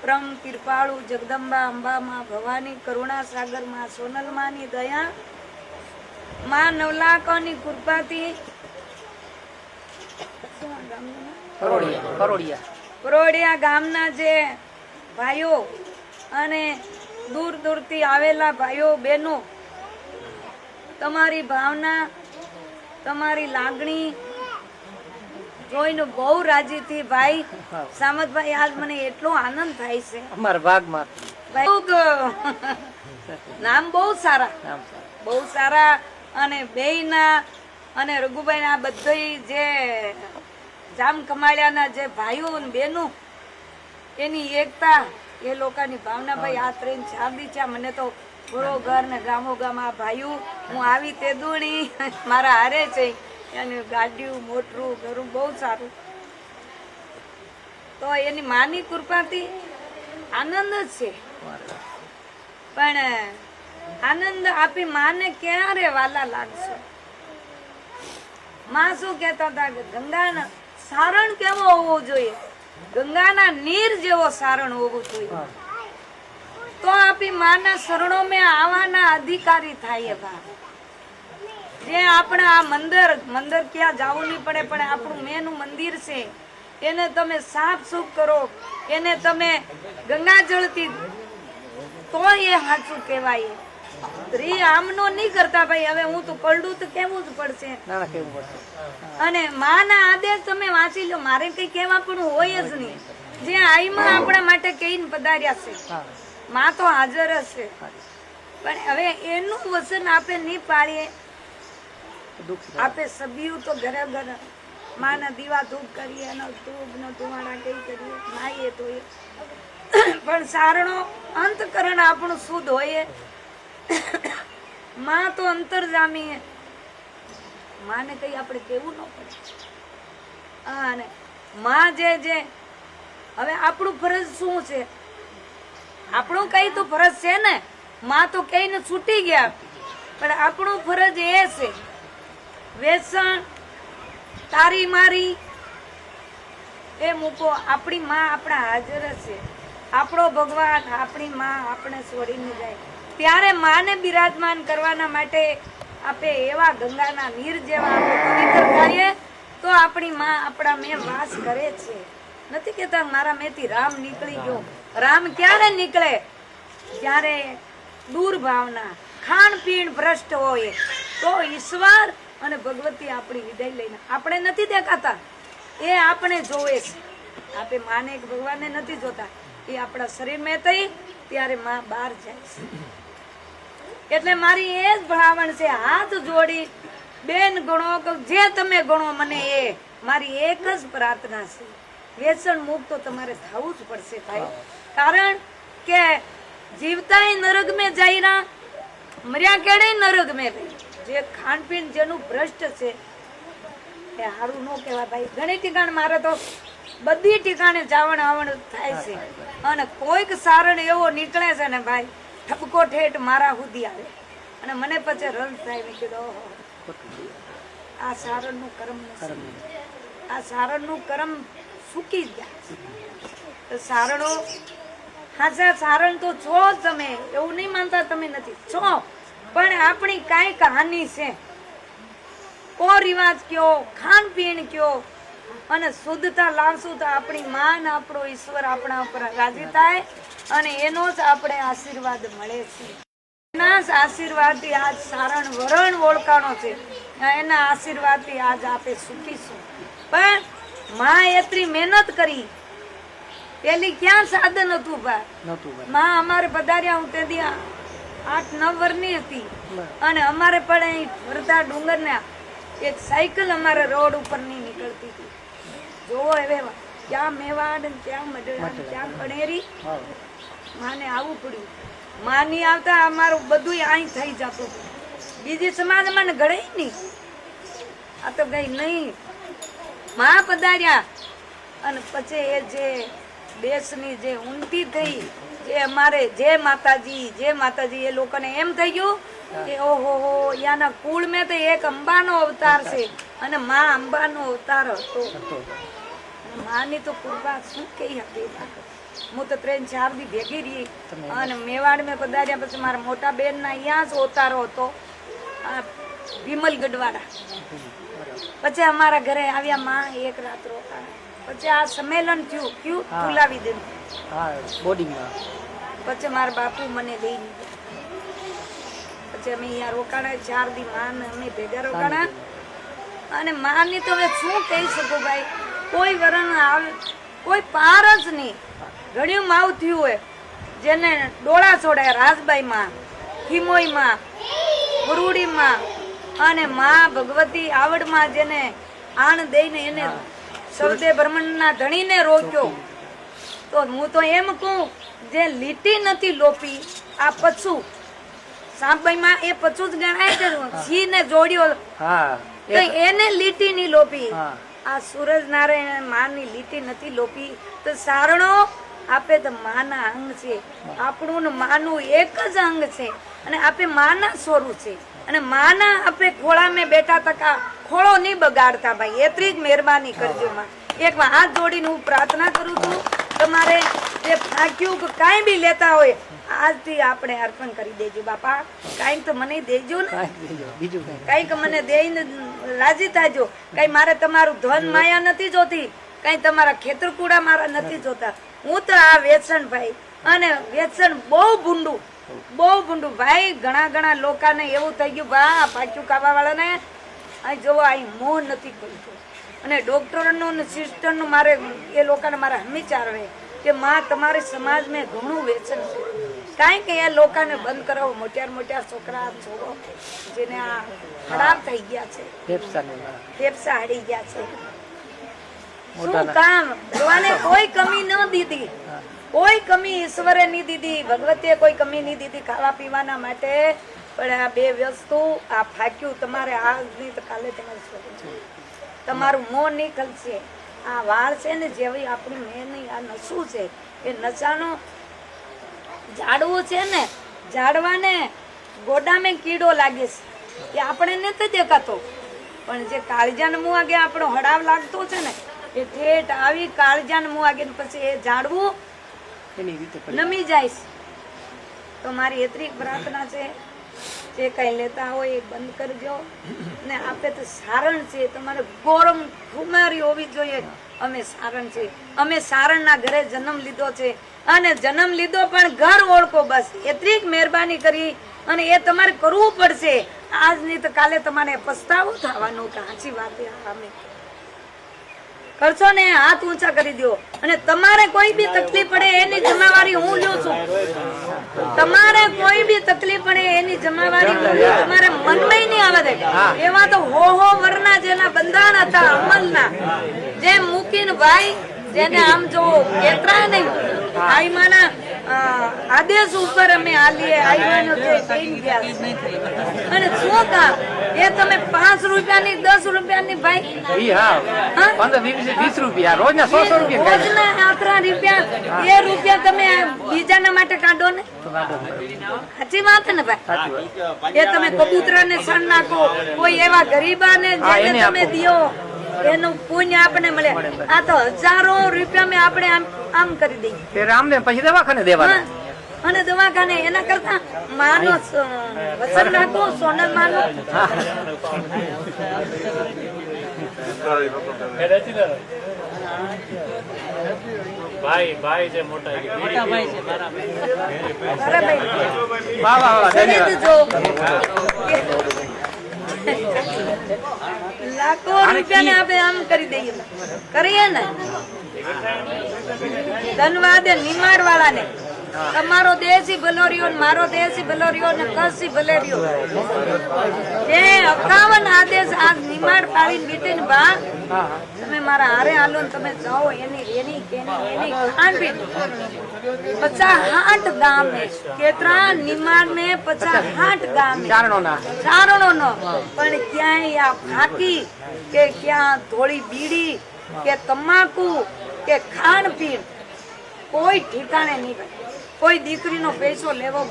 પરમ કૃપાળુ જગદંબા અંબા માં ભવાની કરુણા સાગર માં સોનલમાં ની દયા માં નવલાકોની કૃપાથી પરોડિયા ગામના જે ભાઈઓ અને દૂર દૂરથી આવેલા ભાઈઓ બહેનો તમારી ભાવના તમારી લાગણી જોઈને બહુ રાજી થી ભાઈ સામતભાઈ આજ મને એટલો આનંદ થાય છે અમારા ભાગમાં નામ બહુ સારા અને બેયના અને રઘુભાઈ ના બધા જે જામ કમાળિયાના જે ભાઈઓ અને બહેનો એની એકતા એ લોકોની ભાવના ભાઈ આ 3-4 દી છે મને તો ઘોડો ઘર ને ગામો ગામ આ ભાઈઓ હું આવી તે દુણી મારા હારે છે અને ગાડીયું મોટરું ઘરું બહુ સારું તો એની માની કૃપાથી આનંદ જ છે પણ આનંદ આપી માને ક્યારે વાલા લાગશે માં શું કહેતા હતા કે ગંગાના સારણ કેવો હોવો જોઈએ ગંગાના નીર જેવો સારણ હોવું જોઈએ તો આપી માના શરણો મેં આવવાના અધિકારી થાય બા જે આપણા આ મંદિર ક્યાં જવું નહીં પડે પણ આપણું મેનું મંદિર છે એને તમે સાફ સુફ કરો એને તમે ગંગા જળથી તો એ સાચું કહેવાય સ્ત્રી આમનો નહીં કરતા ભાઈ હવે હું તો પડું તો કેવું જ પડશે અને માના આદેશ તમે વાંચી લો મારે કઈ કહેવા પણ હોય જ નહીં જે આઈમાં આપણા માટે કહીને પધાર્યા છે માં તો હાજર હશે પણ હવે એનું વચન આપણે નહીં પાડીએ આપે સભ્યું તો ઘરે ઘરે માના દીવા ધૂપ કરીએ અને ધૂપ નો ધુમાડા કઈ કરીએ નાઈએ તો પણ સારણો અંતકરણ આપણું શુદ્ધ હોય માં તો અંતરજામી માને કઈ આપણે કેવું ન પડે અને માં જે હવે આપણું ફરજ શું છે આપણું કઈ તો ફરજ છે ને માં તો કઈને છૂટી ગયા પણ આપણું ફરજ એ છે વ્યસન તારી મારી એ મૂકો આપણી માં આપણા હાજર છે આપણો ભગવાન આપણી માં આપણે છોડીને જાય ત્યારે માને બિરાજમાન કરવાના માટે આપે એવા ગંગાના નીર જેવા આપણે પવિત્ર થઈએ તો આપણી માં આપણા મેં વાસ કરે છે નથી કેતા મારા મેથી રામ નીકળી ગયો રામ ક્યારે નીકળે જ્યારે દૂર ભાવના ખાણ પીણ ભ્રષ્ટ હોય તો ઈશ્વર અને ભગવતી આપણી વિદાય લઈને આપણે નથી દેખાતા એ આપણે જોવે છે આપણે માને ભગવાનને નથી જોતા એ આપણા શરીર મેં થઈ ત્યારે માં બહાર જાય છે એટલે મારી એ જ ભલામણ છે હાથ જોડી બેન ગણો જે તમે ગણો મને એ મારી એક જ પ્રાર્થના છે વ્યસન મુક્ત તો તમારે થવું જ પડશે ભાઈ કારણ કે જીવતા નરક મેં જઈરા મર્યા કેડે નરક મેં જે ખાનપીન જેનું ભ્રષ્ટ છે એ સારું ન કહેવાય ભાઈ ઘણી ઠીકાણ મારે તો બધી ઠીકાણે જાવણ આવણ થાય છે અને કોઈક સારણ એવો નીકળે છે ને ભાઈ ઠપકો ઠેઠ મારા સુધી આવે અને મને પછી રસ થાય મેં કીધું આ સારણનું કર્મ આ સારણનું કર્મ સૂકી ગયા સારણો હાચા સારણ તો છો તમે એવું નહીં માનતા તમે નથી છો પણ આપણી કાંઈક હાનિ છે કો રિવાજ કયો ખાન પીણ કયો અને શુદ્ધતા લાવશું તો આપણી માન આપણો ઈશ્વર આપણા ઉપર રાજી થાય અને એનો જ આપણે આશીર્વાદ મળે છે એના જ આશીર્વાદથી આજ સારણ વરણ ઓળખાણો છે એના આશીર્વાદથી આજ આપે સુખીશું પણ માં એટલી મહેનત કરી પેલી ક્યાં સાધન હતું માં અમારે પધાર્યા હું તેથી 8-9 વર્ષની હતી અને અમારે પણ વરદા ડુંગર ને એક સાયકલ અમારે રોડ ઉપર ની નીકળતી હતી જોવો હવે ક્યાં મેવાડ ક્યાં મડડા ક્યાં કણેરી માને આવવું પડ્યું માં ની આવતા અમારું બધું અહીં થઈ જતું બીજી સમાજમાં ઘડે નહીં આ તો ગઈ નહીં માં પધાર્યા અને પછી એ જે દેશની જે ઉન્નતિ થઈ જે અમારે જે માતાજી એ લોકોને એમ થઈ ગયું કે ઓહો યાના કુળ મેં તો એક અંબાનો અવતાર છે અને માં અંબાનો અવતાર હતો માની તો કૃપા શું કહી હતી હું તો 3-4 દી ભેગી રહી અને મેવાડ મેં પધાર્યા પછી મારા મોટા બેન ના અહીંયા જ ઓતારો હતો આ વિમલ ગઢવાડા. પછી અમારા ઘરે આવ્યા માં, એક રાત રોકાણા. પછી આ સંમેલન થયું તુલાવી દે બોડીમાં. પછી મારા બાપુ મને લઈ લીધા. પછી અમે અહીંયા રોકાણા 4 દી માં અમે ભેગા રોકાણા. અને માની તો હવે શું કહી શકું ભાઈ, કોઈ વરણ આવે કોઈ પાર જ નહીં. ઘણું માવ થયું હોય જેને ડોળા છોડાય, રાજબાઈ માં, ખીમોઈ માં, ગુરુડી માં અને માં ભગવતી આવડમાં જેને આણ દઈને એને સૌદે બ્રહ્માંડના ધણીને રોક્યો. તો હું તો એમ કહું જે લીટી નથી લોપી આ પછું સાંભળી માં એ પછું જ ગણાય છે. સિંહ ને જોડ્યો તો એને લીટી ની લોપી. આ સૂરજ નારાયણ માની લીટી નથી લોપી. તો સારણો આપે તો માના અંગ છે, આપણું ને માનું એક જ અંગ છે અને આપે માના સ્વરૂપ છે. અને માના આપે ખોળા મેં બેઠા તકા ખોળો નહીં બગાડતા ભાઈ, એટલી જ મહેરબાની કરજો માં. એક હાથ જોડીને હું પ્રાર્થના કરું છું, તમારે જે ફાંક્યું કે કાંઈ બી લેતા હોય આજથી આપણે અર્પણ કરી દેજો બાપા. કાંઈક તો મને દેજો ને, કાંઈક મને દઈને રાજી થાજો. કઈ મારે તમારું ધન માયા નથી જોતી, કઈ તમારા ખેતર કુડા મારા નથી જોતા. હું તો આ વેચણ ભાઈ, અને વેચણ બહુ ભૂંડું ભાઈ. ઘણા લોકોને એવું થઈ ગયું બા પાક્યું ખાવા વાળાને અહીં જોવો અહીં મોહ નથી ખોલતો. અને ડોક્ટરનું ને સિસ્ટરનું મારે એ લોકોને મારે હંમેશા આવે કે માં તમારે સમાજમાં ઘણું વેચન છે, કાંઈ કે એ લોકોને બંધ કરાવો. મોટા છોકરા છોરો જેને આ ખરાબ થઈ ગયા છે, ફેફસા હડી ગયા છે. શું કામ જોવાને કોઈ કમી ન દીધી, કોઈ કમી ઈશ્વરે નહીં દીધી, ભગવતીએ કોઈ કમી નહીં દીધી ખાવા પીવાના માટે. પણ આ બે વસ્તુ આ ફાક્યું તમારે આજ નહીં તો કાલે તમારું મોં નહીં ખલશે. આ વાળ છે ને જેવી આપણી મેં નહીં, આ નસું છે એ નચાનો ઝાડવું છે ને, ઝાડવાને ગોડામાં કીડો લાગે છે એ આપણે નથી દેખાતો. પણ જે કાળજાને મું આગે આપણો હડાવ લાગતો છે ને એ ઠેઠ આવી કાળજાને મું આગે પછી એ ઝાડવું નમી જાય છે. તો મારી એટલી પ્રાર્થના છે જે કઈ લેતા હોય એ બંધ કરજો. ને આપે તો સારણ છે, તમારે ગોરમ ખુમારી હોવી જોઈએ. અમે સારણ છે, અમે સારણના ઘરે જન્મ લીધો છે અને જન્મ લીધો પણ ઘર ઓળખો. બસ એટલી જ મહેરબાની કરી અને એ તમારે કરવું પડશે. આજ નહીં તો કાલે તમારે પસ્તાવો થવાનો કે સાચી વાત અમે કરશો ને. હાથ ઊંચા કરી દો. અને તમારે કોઈ બી તકલીફ પડે એની જમાવારી હું લ્યો છું. તમારે કોઈ બી તકલીફ પડે એની જમાવારી તમારે મનમાં નહીં આવે દે. એવા તો હો વરના જેના બંધાણ હતા અમલના, જેમ મૂકીને ભાઈ જેને આમ જો કેટલા નહીં આઈમાના આદેશ ઉપર અમે આલીએ આઈમાનો જે કઈ ગયા. અને શું કામ એ તમે 5 રૂપિયાની 10 રૂપિયાની ભાઈ 15-20 રૂપિયા રોજના 100 રૂપિયા રોજના 8 રૂપિયા એ રૂપિયા તમે બીજાના માટે કાઢો ને. સાચી વાત ને ભાઈ, એ તમે કબૂતરાને સણ નાખો, કોઈ એવા ગરીબાને જેને તમે દિયો એનું પુણ્ય આપણે મળે. આ તો હજારો રૂપિયા મેં આપણે આમ કરી દઈએ રામને પછી દવાખાને દેવાના. અને દવાખાને એના કરતા માનો વચન રાખો સોનલ માનો. ભાઈ છે મોટા ભાઈ છે લાખો રૂપિયા ને આપણે આમ કરી દઈએ કરીએ ને. ધન્યવાદ નિમાડ વાળા ને. તમારો દેશી ભલોરિયો ને મારો દેશી ભલોરિયો ને કસી ભલેરિયો જે 51 આદેશ આ નિમાડ પાડીને બીટીને બા તમે મારા હારે હાલો ને તમે જાઓ એની ખાનપીન 50-60 ગામ में केतरा निमाड़ में 50-60 गाम चारणों नो पण क्यांय आ फाकी के क्या थोड़ी बीड़ी के तंबाकू के खान पीन कोई ठिकाने नहीं भाई. कोई दीकरी नो पैसो लेवो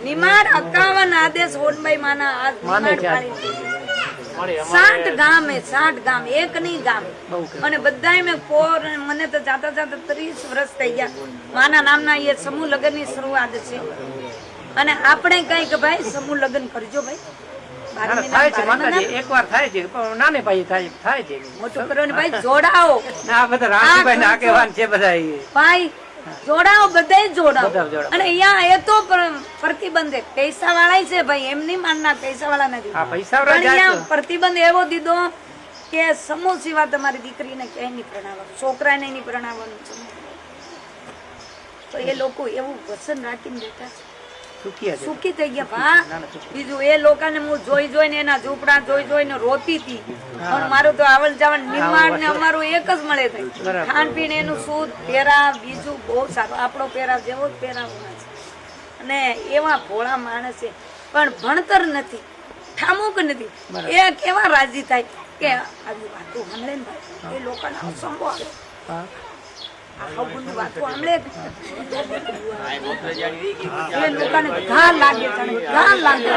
निमाड़ 51 आदेश होनबाई माना आज निमाड़ पाड़ी 60 ગામ હે 60 ગામ, એક નહીં ગામ. બહુ કે અને બધાય મેં પોર મને તો જાતા જાતા 30 વર્ષ થઈ ગયા. માના નામના એ સમૂહ લગ્નની શરૂઆત છે. અને આપણે કઈ કે ભાઈ સમૂહ લગ્ન કરજો ભાઈ. ના, ના, થાય છે માતાજી, એકવાર થાય છે પણ નાને પાયે થાય છે. મોટું કરો ને ભાઈ, જોડાઓ ના, આ બધા રામજીભાઈ ના આગેવાન છે બધા ઈ. ભાઈ, જોડાઓ, બધાય જોડાઓ. બધા જોડાઓ. અને અહીંયા એ તો પ્રતિબંધ પૈસા વાળા છે ભાઈ, એમ નહીં માનના પૈસા વાળા નથી. હા, પૈસા પણ જાય અહીંયા તો. પ્રતિબંધ એવો દીધો કે સમૂહ સિવાય તમારી દીકરીને ક્યાંય નહીં પ્રણાવવાનું, છોકરાને નહીં પ્રણાવવાનું છે. તો એ લોકો એવું વચન રાખીને બેઠા છે, સુખી છે. સુખી થઈ ગયા ભા. ના, ના, સુખી. બીજું એ લોકોને હું જોઈને એના ઝૂંપડા જોઈને રોતી હતી. અને મારું તો આવન જાવન નિર્માણ ને અમારું એક જ મળે છે. બરાબર. ખાણ પીણ એનું શુદ્ધ, પહેરાવ બીજું બહુ સારું, આપણો પહેરાવ જેવો જ પહેરાવવાનો છે. અને એવા ભોળા માણસ છે, પણ ભણતર નથી, ઠામુક નથી. એ કેવા રાજી થાય કે આવી વાતો સાંભળે ને ભાઈ, એ લોકોને અસંભો આવે. હા. આવું બધું વાતો સાંભળે એ લોકોને ઘા લાગે, જાણે ઘા લાગે.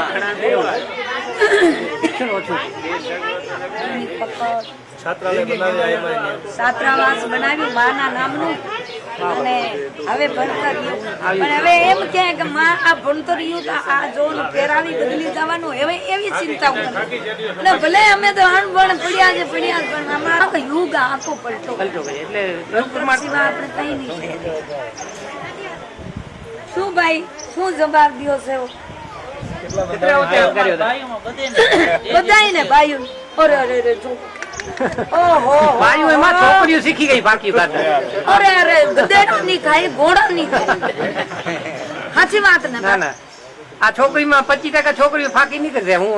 શિક્ષણ ઓછું. છાત્રાવાસ બનાવ્યું માના નામનું. અને હવે ભણતર રહ્યું. પણ હવે એમ કહે કે માં આ ભણતર રહ્યું તો આ જો પહેરાવી બદલી જવાનું, હવે એવી ચિંતાઓ કરે. અને ભલે અમે તો અણભણ પડ્યા છે પણ અમારો યુગ આખો પલટો પલટો ગયો. એટલે સિવાય આપણે કઈ નહીં. શું ભાઈ, શું જવાબ દ્યો છે એવો? કેટલા વખતે કર્યો હતો? બધાયને ભાઈઓ. અરે અરે અરે જો. ઓહો ભાઈઓ એમાં છોકરીઓ શીખી ગઈ બાકી ખાતા. અરે અરે ગધેડા ની ખાય, ઘોડા ની ખાય. સાચી વાત ને? ના, ના, આ છોકરીમાં 25% છોકરીઓ ફાંકી નીકળશે. હું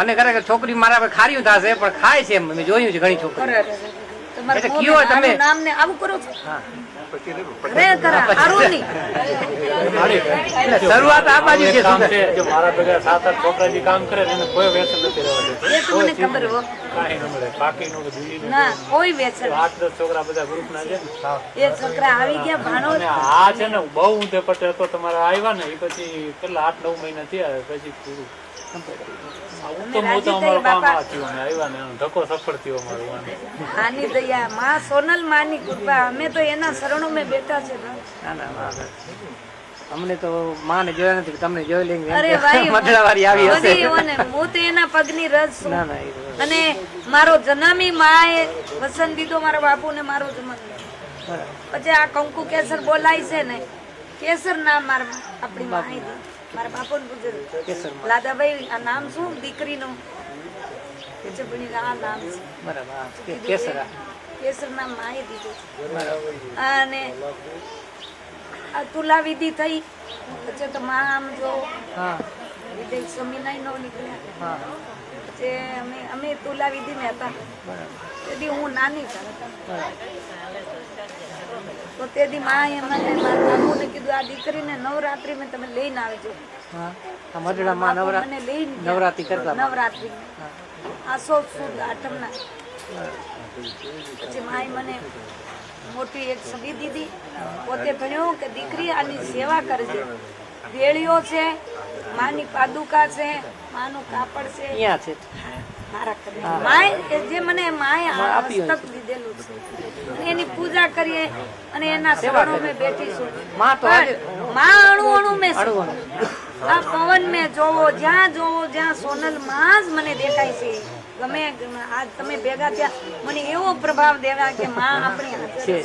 મને કરે કે છોકરી મારા પર ખાર્યું થશે પણ ખાય છે. મેં જોયું છે ઘણી છોકરી. અરે અરે અરે. તમારે એટલે કયો તમે? નામ ને આવું કરો છો? હા. અરે કરા હારું નહીં. એટલે શરૂઆત આ બાજુ છે. જો મારા ભેગા 7-8 છોકરા જે કામ કરે એને કોઈ વ્યસન નથી રહેવા દેતું. એ તો મને ખબર હો. કાંઈ ન મળે, બાકી નું દિલ્હી ના કોઈ વ્યસન. 8-10 છોકરા બધા ગ્રુપ ના છે ને. એ છોકરા આવી ગયા ભાણો. અને આ છે ને બહુ ઊંધે પટે હતો તમારા આવ્યા ને એ પછી કેટલા 8-9 મહિના થયા પછી પૂરું. આ ઉત્તમ ઉત્તમ અમારું કામ આ થયું ને આવ્યા ને એનો ધક્કો સફળ થયો અમારું. આની દયા માં સોનલ માની કૃપા, અમે તો એના શરણો મેં બેઠા છે. ના, ના, ના. અમને તો માને જોયા નથી, તમને જોઈ લઈને અરે ભાઈ, મઢડાવાળી આવી હશે. બધી એઓને હું તો એના પગની રજ છું. ના, ના, એ તો અને મારો જન્મી માએ વસન દીધો મારા બાપુને, મારો જન્મ. બરાબર. પછી આ કંકુ કેસર બોલાય છે ને, કેસર નામ મારા આપણી માએ દીધું. મારા બાપુને પૂછ્યું કેસરમાં. લાદાભાઈ આ નામ શું દીકરીનું? કે છે ભણી આ નામ છે. બરાબર. હા, કેસરા. કેસર નામ માએ દીધું. બરાબર. અને આ તુલા વિધિ થઈ પછી તો માં આમ જો હા, વિદેશ સ્વામિનારાયણ નો નીકળ્યા. હા. પછી અમે તુલા વિધિ ને હતા. બરાબર. તેથી હું નાની હતા. બરાબર. તો તેથી માં એ મને મારા બાપુને કીધું આ દીકરીને નવરાત્રી મેં તમે લઈને આવજો. હા, આ મઢડામાં મને લઈને ગયા. નવરાત્રી કરતા. નવરાત્રી આસો સુદ આઠમના. પછી માએ મને મોટી એક છબી દીધી. પોતે ભણ્યો કે દીકરી આની સેવા કરજે. વેળીઓ છે, માની પાદુકા છે, માનું કાપડ છે. અહીંયા છે. મારા ઘરે માએ જે મને માએ આપ્યું હસ્તક દીધેલું છે. અને એની પૂજા કરીએ અને એના શરણો મેં બેઠી છું. માં તો આજે માં અણુ અણુ મેં છું. અણુવાનું. આ પવન મેં જોવો, જ્યાં સોનલ માં જ મને દેખાય છે. ગમે આજ તમે ભેગા થયા મને એવો પ્રભાવ દેવા કે માં આપણી હાજર છે.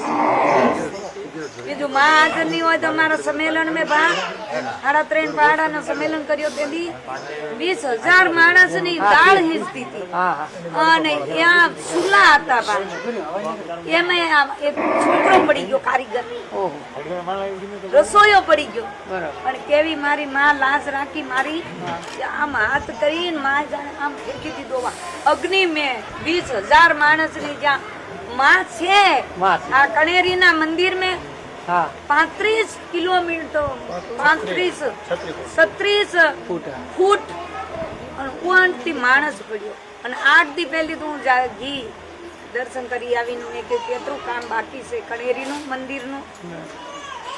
બીજું માં હાજર નહીં હોય તો અમારા સંમેલન મેં ભાગ 3.5 પહાડાનો સંમેલન કર્યો તેથી 20,000 માણસની દાળ હિંચતી હતી. હા, હા. અને ત્યાં સુલા હતા ભાઈ. એમાં એક છોકરો પડી ગયો કારીગર, ઓહો. રસોઈયો પડી ગયો. બરાબર. પણ કેવી મારી માં લાશ રાખી મારી, આમ હાથ કરીને માં જાણે આમ ફેંકી દીધો. અગ્નિ મેં 20,000 માણસની જ્યાં માં છે માં છે. આ કણેરીના મંદિર મેં હા, 35 કિલોમીટર 36 ફૂટ. ફૂટ અને ઉણથી માણસ પડ્યો. અને 8 દી પહેલી તો હું ઘી દર્શન કરી આવીને મેં કે કેટલું કામ બાકી છે કણેરીનું મંદિરનું.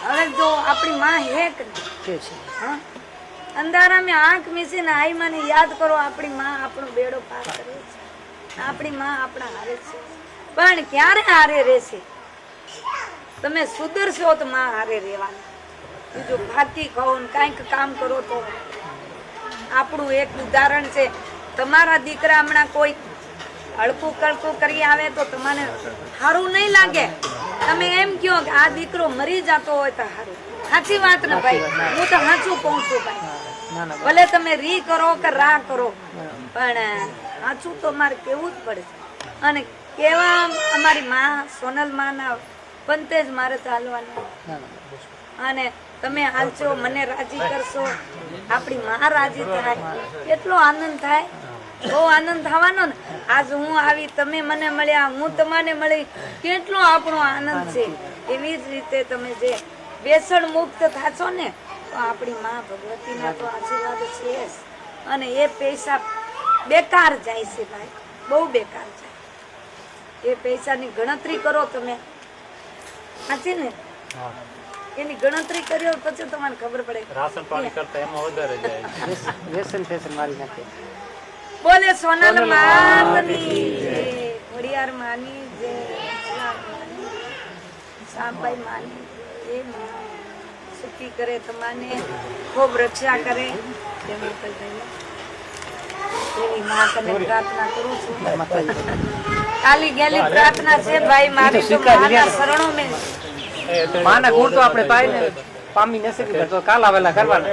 હવે જો આપણી માં હે કે છે. હા અંધારામાં આંખ મીસીને આઈ મને યાદ કરો, આપણી માં આપણો બેડો પાર કરે છે, આપણી માં આપણા હારે છે, પણ ક્યારે હારે રહેશે? તમે સુધરશો તો માં હારે રહેવાનું. બીજું ફાકી ખાઓ ને કાંઈક કામ કરો તો. આપણું એક ઉદાહરણ છે, તમારા દીકરા હમણાં કોઈ હળકું કળકું કરી આવે તો તમને સારું નહીં લાગે. તમે એમ કહો કે આ દીકરો મરી જતો હોય તો સારું. સાચી વાત ને ભાઈ? હું તો સાચું કહું છું ભાઈ. ભલે તમે રી કરો કે રા કરો, પણ સાચું તો મારે કેવું જ પડે છે. અને કેવા અમારી માં સોનલ માં ના પંતે જ મારે ચાલવાનું. અને તમે હાલશો, મને રાજી કરશો, આપણી માં રાજી થાય, કેટલો આનંદ થાય. બહુ આનંદ થવાનો ને. આજ હું આવી, તમે મને મળ્યા, હું તમને મળી, કેટલો આપણો આનંદ છે. એવી જ રીતે તમે જે વ્યસન મુક્ત થાશો ને તો આપણી માં ભગવતીના તો આશીર્વાદ છે જ. અને એ પૈસા બેકાર જાય છે ભાઈ, બહુ બેકાર જાય. એ પૈસાની ગણતરી કરો તમે, સાચી ને? એની ગણતરી કર્યો પછી તમને ખબર પડે. રાશન પાણી કરતા એમાં વધારે જાય. વ્યસન ફેશન મારી નાખે. બોલે સોનલ માતની જય, ખોડિયાર માની જય, સાંભાઈ માની જય. સુખી કરે તમાને, ખૂબ રક્ષા કરે. એવી માં કને પ્રાર્થના કરું છું. કાલી ગેલી પ્રાર્થના છે ભાઈ મારી, તો માના શરણો મેં. માના ગુણ તો આપણે પામીને નથી, તો કાલા વેલા કરવાના.